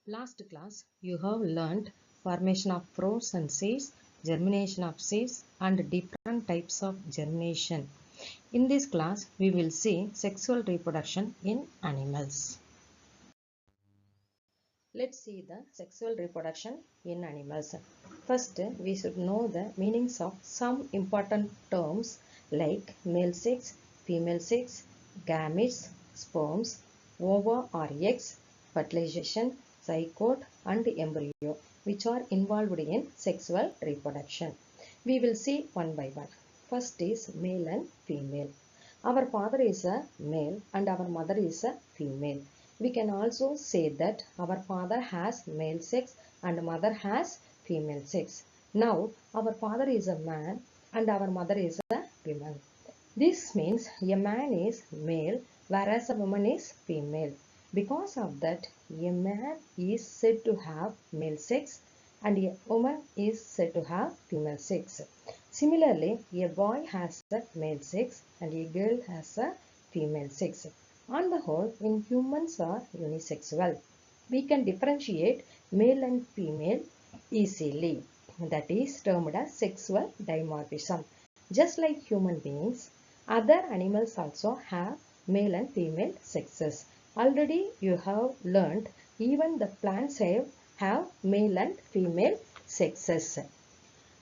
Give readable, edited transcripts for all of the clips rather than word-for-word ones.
Last class, you have learned formation of frozen seeds, germination of seeds, and different types of germination. In this class, we will see sexual reproduction in animals. Let's see the sexual reproduction in animals. First, we should know the meanings of some important terms like male sex, female sex, gametes, sperms, ova or eggs, fertilization, zygote and embryo, which are involved in sexual reproduction. We will see one by one. First is male and female. Our father is a male and our mother is a female. We can also say that our father has male sex and mother has female sex. Now, our father is a man and our mother is a woman. This means a man is male whereas a woman is female. Because of that, a man is said to have male sex and a woman is said to have female sex. Similarly, a boy has a male sex and a girl has a female sex. On the whole, in humans are unisexual. We can differentiate male and female easily. That is termed as sexual dimorphism. Just like human beings, other animals also have male and female sexes. Already you have learned even the plants have male and female sexes.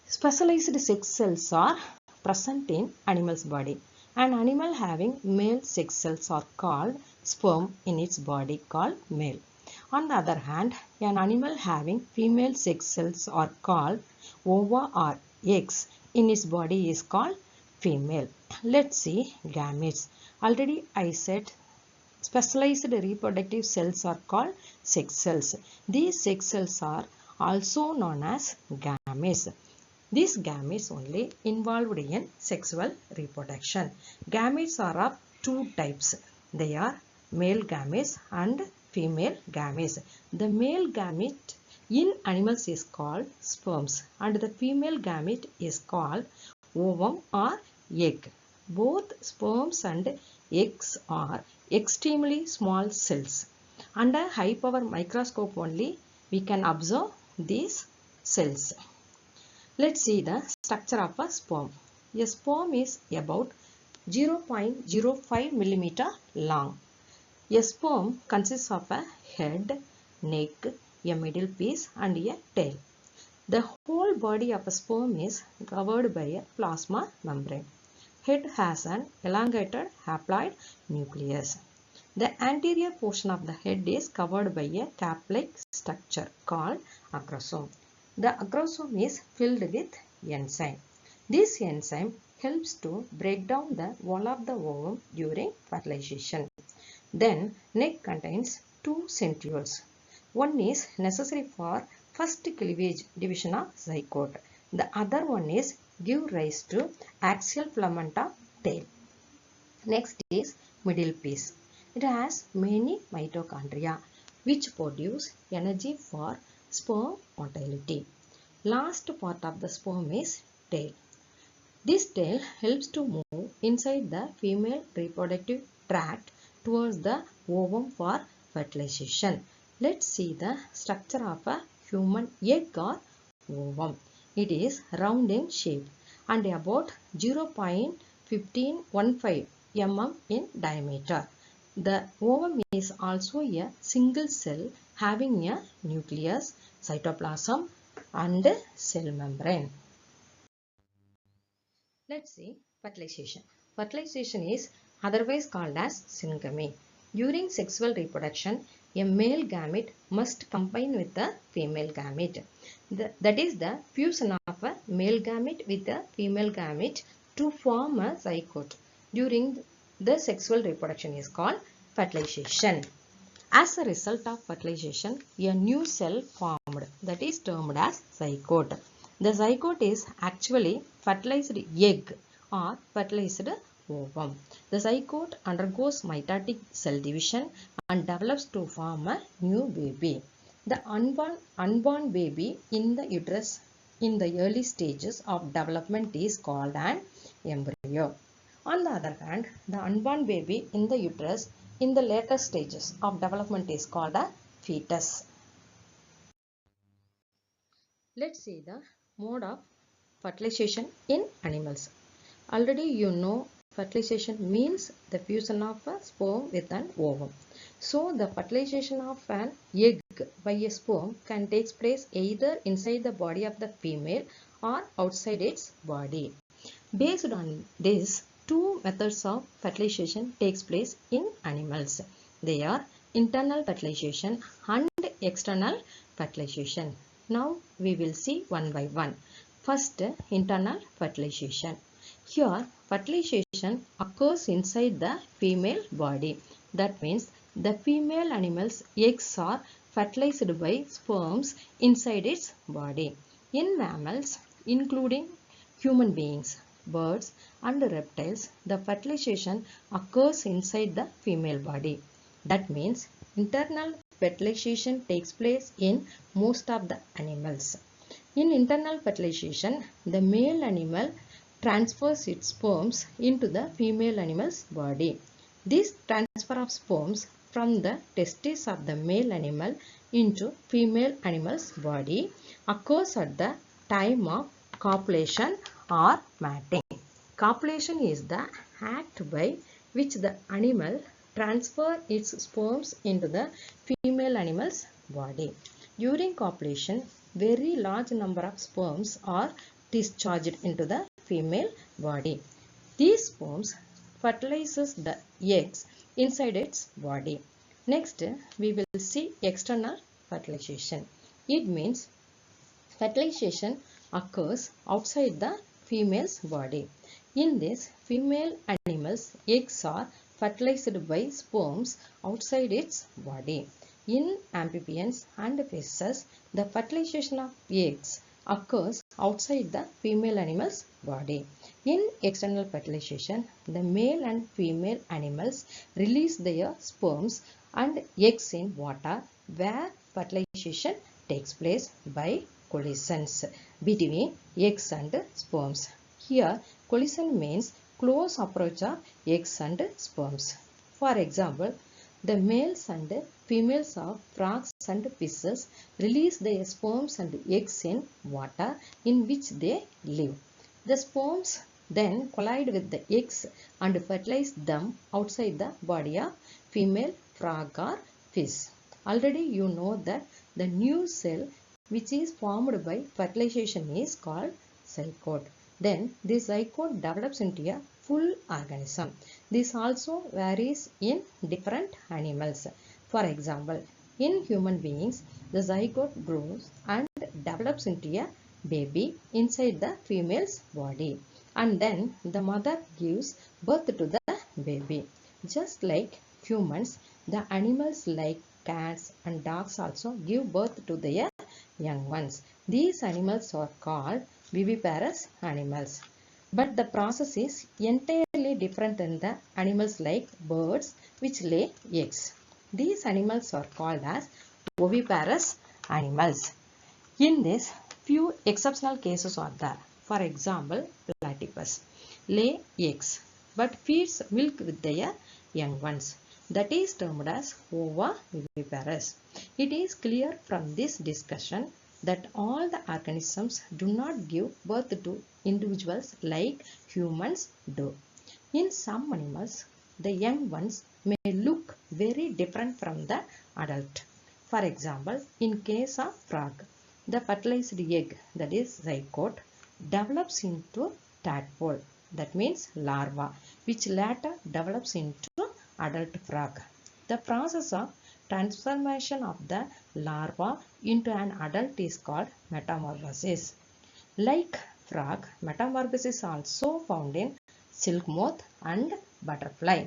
Specialized sex cells are present in animal's body. An animal having male sex cells are called sperm in its body called male. On the other hand, an animal having female sex cells are called ova or eggs in its body is called female. Let's see gametes. Already I said specialized reproductive cells are called sex cells. These sex cells are also known as gametes. These gametes only involved in sexual reproduction. Gametes are of two types. They are male gametes and female gametes. The male gamete in animals is called sperms and the female gamete is called ovum or egg. Both sperms and eggs are extremely small cells. Under high power microscope only we can observe these cells. Let's see the structure of a sperm. A sperm is about 0.05 millimeter long. A sperm consists of a head, neck, a middle piece and a tail. The whole body of a sperm is covered by a plasma membrane. Head has an elongated haploid nucleus. The anterior portion of the head is covered by a cap-like structure called acrosome. The acrosome is filled with enzyme. This enzyme helps to break down the wall of the ovum during fertilization. Then, neck contains two centrioles. One is necessary for first cleavage division of zygote. The other one is give rise to axial filament of tail. Next is middle piece. It has many mitochondria which produce energy for sperm motility. Last part of the sperm is tail. This tail helps to move inside the female reproductive tract towards the ovum for fertilization. Let's see the structure of a human egg or ovum. It is round in shape and about 0.15 mm in diameter. The ovum is also a single cell having a nucleus, cytoplasm and cell membrane. Let's see fertilization. Fertilization is otherwise called as syngamy. During sexual reproduction, a male gamete must combine with a female gamete. That is the fusion of a male gamete with a female gamete to form a zygote. During the sexual reproduction is called fertilization. As a result of fertilization, a new cell formed that is termed as zygote. The zygote is actually fertilized egg or fertilized ovum. The zygote undergoes mitotic cell division and develops to form a new baby. The unborn baby in the uterus in the early stages of development is called an embryo. On the other hand, the unborn baby in the uterus in the later stages of development is called a fetus. Let's see the mode of fertilization in animals. Already you know fertilization means the fusion of a sperm with an ovum. So the fertilization of an egg by a sperm can take place either inside the body of the female or outside its body. Based on this, two methods of fertilization takes place in animals. They are internal fertilization and external fertilization. Now we will see one by one. First, internal fertilization. Here, fertilization occurs inside the female body. That means the female animal's eggs are fertilized by sperms inside its body. In mammals, including human beings, birds and reptiles, the fertilization occurs inside the female body. That means internal fertilization takes place in most of the animals. In internal fertilization, the male animal transfers its sperms into the female animal's body. This transfer of sperms from the testes of the male animal into female animal's body occurs at the time of copulation or mating. Copulation is the act by which the animal transfers its sperms into the female animal's body. During copulation, very large number of sperms are discharged into the female body. These sperms fertilizes the eggs inside its body. Next, we will see external fertilization. It means fertilization occurs outside the female's body. In this, female animal's eggs are fertilized by sperms outside its body. In amphibians and fishes, the fertilization of eggs occurs outside the female animal's body. In external fertilization, the male and female animals release their sperms and eggs in water where fertilization takes place by collisions between eggs and sperms. Here, collision means close approach of eggs and sperms. For example, the males and females of frogs and fishes release their sperms and eggs in water in which they live. The sperms then collide with the eggs and fertilize them outside the body of female frog or fish. Already you know that the new cell which is formed by fertilization is called zygote. Then this zygote develops into a full organism. This also varies in different animals. For example, in human beings, the zygote grows and develops into a baby inside the female's body. And then the mother gives birth to the baby. Just like humans, the animals like cats and dogs also give birth to their young ones. These animals are called viviparous animals. But the process is entirely different in the animals like birds which lay eggs. These animals are called as oviparous animals. In this, few exceptional cases are there. For example, platypus lay eggs but feeds milk with their young ones. That is termed as ovoviviparous. It is clear from this discussion that all the organisms do not give birth to individuals like humans do. In some animals, the young ones may look very different from the adult. For example, in case of frog, the fertilized egg, that is zygote, develops into tadpole, that means larva, which later develops into adult frog. The process of transformation of the larva into an adult is called metamorphosis. Like frog, metamorphosis is also found in silk moth and butterfly.